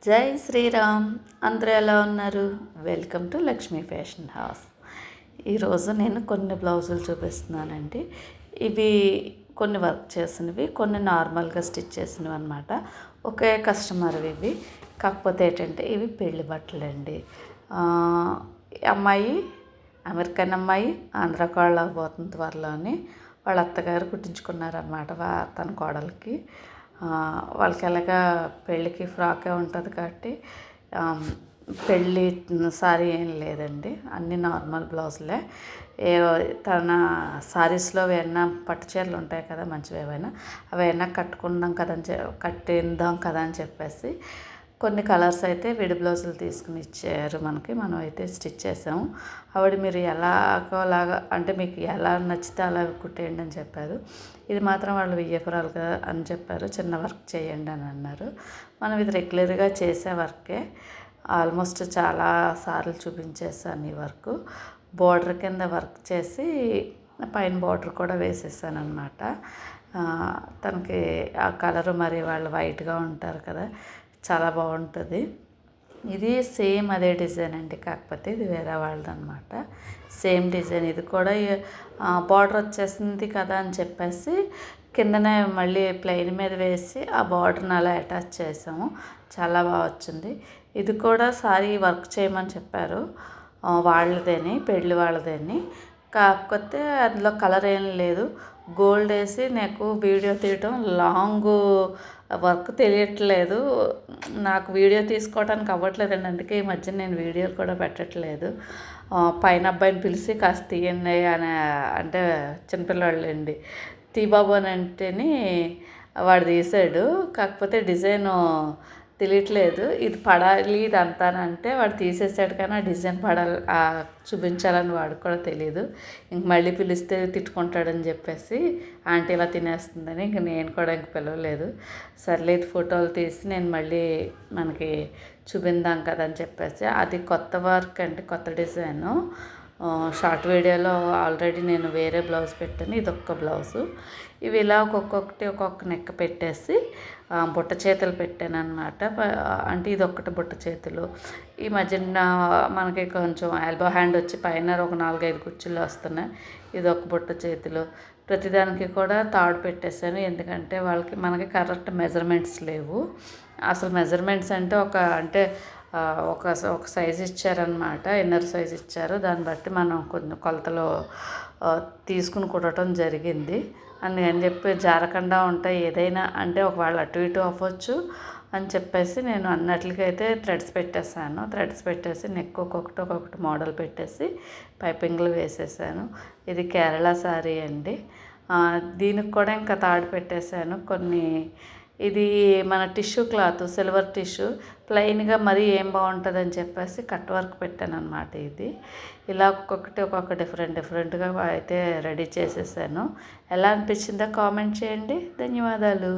జై శ్రీరామ్. అందరూ ఎలా ఉన్నారు? Welcome to Lakshmi fashion house. ఈరోజు నేను కొన్ని బ్లౌజులు చూపిస్తున్నానండి. ఇవి కొన్ని వర్క్ చేసినవి, కొన్ని నార్మల్గా స్టిచ్ చేసినవి అనమాట. ఒకే కస్టమర్వి ఇవి. కాకపోతే ఏంటంటే ఇవి పెళ్లి బట్టలు అండి. అమ్మాయి అమెరికన్ అమ్మాయి ఆంధ్ర కోళ్ళ పోతుంది త్వరలోని. వాళ్ళ అత్తగారు కుట్టించుకున్నారనమాట తన కోడలికి. వాళ్ళకి ఎలాగా పెళ్ళికి ఫ్రాకే ఉంటుంది కాబట్టి పెళ్ళి సారీ ఏం లేదండి, అన్నీ నార్మల్ బ్లౌజులే. ఏ తన సారీస్లో ఏమైనా పట్టు చీరలు ఉంటాయి కదా మంచివి, ఏవైనా అవైనా కట్టిందాం కదా అని చెప్పేసి కొన్ని కలర్స్ అయితే విడి బ్లౌజులు తీసుకుని ఇచ్చారు మనకి. మనం అయితే స్టిచ్ చేసాము. ఆవిడ మీరు ఎలాగోలాగా అంటే మీకు ఎలా నచ్చితే అలా కుట్టేయండి అని చెప్పారు. ఇది మాత్రం వాళ్ళు వెయ్యపురాలుగా అని చెప్పారు, చిన్న వర్క్ చేయండి అని అన్నారు. మనం ఇది రెగ్యులర్గా చేసే వర్కే. ఆల్మోస్ట్ చాలా సార్లు చూపించేసాను ఈ వర్క్. బోర్డర్ కింద వర్క్ చేసి పైన బోర్డర్ కూడా వేసేసాను అనమాట. తనకి ఆ కలరు మరి వాళ్ళు వైట్గా ఉంటారు కదా, చాలా బాగుంటుంది. ఇది సేమ్ అదే డిజైన్ అండి, కాకపోతే ఇది వేరే వాళ్ళది అనమాట. సేమ్ డిజైన్ ఇది కూడా బార్డర్ వచ్చేసింది కదా అని చెప్పేసి కిందనే మళ్ళీ ప్లెయిన్ మీద వేసి ఆ బార్డర్ని అలా అటాచ్ చేసాము. చాలా బాగా వచ్చింది. ఇది కూడా సారీ వర్క్ చేయమని చెప్పారు, వాళ్ళదేని పెళ్ళి వాళ్ళదేని. కాకపోతే అందులో కలర్ ఏం లేదు. గోల్డ్ వేసి నాకు వీడియో తీయటం లాంగ్ వర్క్ తెలియట్లేదు, నాకు వీడియో తీసుకోవడానికి అవ్వట్లేదండి. అందుకే ఈ మధ్య నేను వీడియోలు కూడా పెట్టట్లేదు. పైన అబ్బాయిని పిలిచి కాస్త తీయండి అని అంటే చిన్నపిల్లవాళ్ళండి, తీబాబు అని అంటేని వాడు తీసాడు. కాకపోతే డిజైను తెలియట్లేదు, ఇది పడాలి ఇది అంతానంటే వాడు తీసేసాడు, కానీ ఆ డిజైన్ చూపించాలని వాడికి కూడా తెలియదు. ఇంక మళ్ళీ పిలిస్తే తిట్టుకుంటాడని చెప్పేసి ఆంటీ ఇలా తినేస్తుందని ఇంక నేను కూడా ఇంక పిలవలేదు. సర్లేదు ఫోటోలు తీసి నేను మళ్ళీ మనకి చూపిందాం కదా అని చెప్పేసి. అది కొత్త వర్క్ అంటే కొత్త డిజైను. షార్ట్ వీడియోలో ఆల్రెడీ నేను వేరే బ్లౌజ్ పెట్టాను, ఇది ఒక్క బ్లౌజు. ఇవి ఇలా ఒక్కొక్క నెక్క పెట్టేసి బుట్ట చేతులు పెట్టాను అనమాట. అంటే ఇది ఒక్కటి బుట్ట చేతులు. ఈ మధ్యన మనకి కొంచెం ఎల్బో హ్యాండ్ వచ్చి పైన ఒక 4-5 కుచ్చులు వస్తున్నాయి. ఇది ఒక బుట్ట చేతులు. ప్రతిదానికి కూడా తాడు పెట్టేశాను, ఎందుకంటే మనకి కరెక్ట్ మెజర్మెంట్స్ లేవు. అసలు మెజర్మెంట్స్ అంటే ఒక సైజు ఇచ్చారనమాట, ఇన్నర్ సైజ్ ఇచ్చారు. దాన్ని బట్టి మనం కొన్ని కొలతలు తీసుకుని కుట్టడం జరిగింది. అందుకని చెప్పి జారకుండా ఉంటాయి ఏదైనా, అంటే ఒకవేళ అటు ఇటు అవ్వచ్చు అని చెప్పేసి నేను అన్నట్లకైతే థ్రెడ్స్ పెట్టేసి నెక్ ఒక్కొక్కటి మోడల్ పెట్టేసి పైపింగ్లు వేసేసాను. ఇది కేరళ శారీ అండి. దీనికి కూడా ఇంకా తాడు పెట్టేశాను కొన్ని. ఇది మన టిష్యూ క్లాత్, సిల్వర్ టిష్యూ, ప్లెయిన్గా మరీ ఏం బాగుంటుందని చెప్పేసి కట్ వర్క్ పెట్టాను అనమాట. ఇది ఇలా ఒక్కొక్క డిఫరెంట్గా అయితే రెడీ చేసేసాను. ఎలా అనిపించిందో కామెంట్ చేయండి. ధన్యవాదాలు.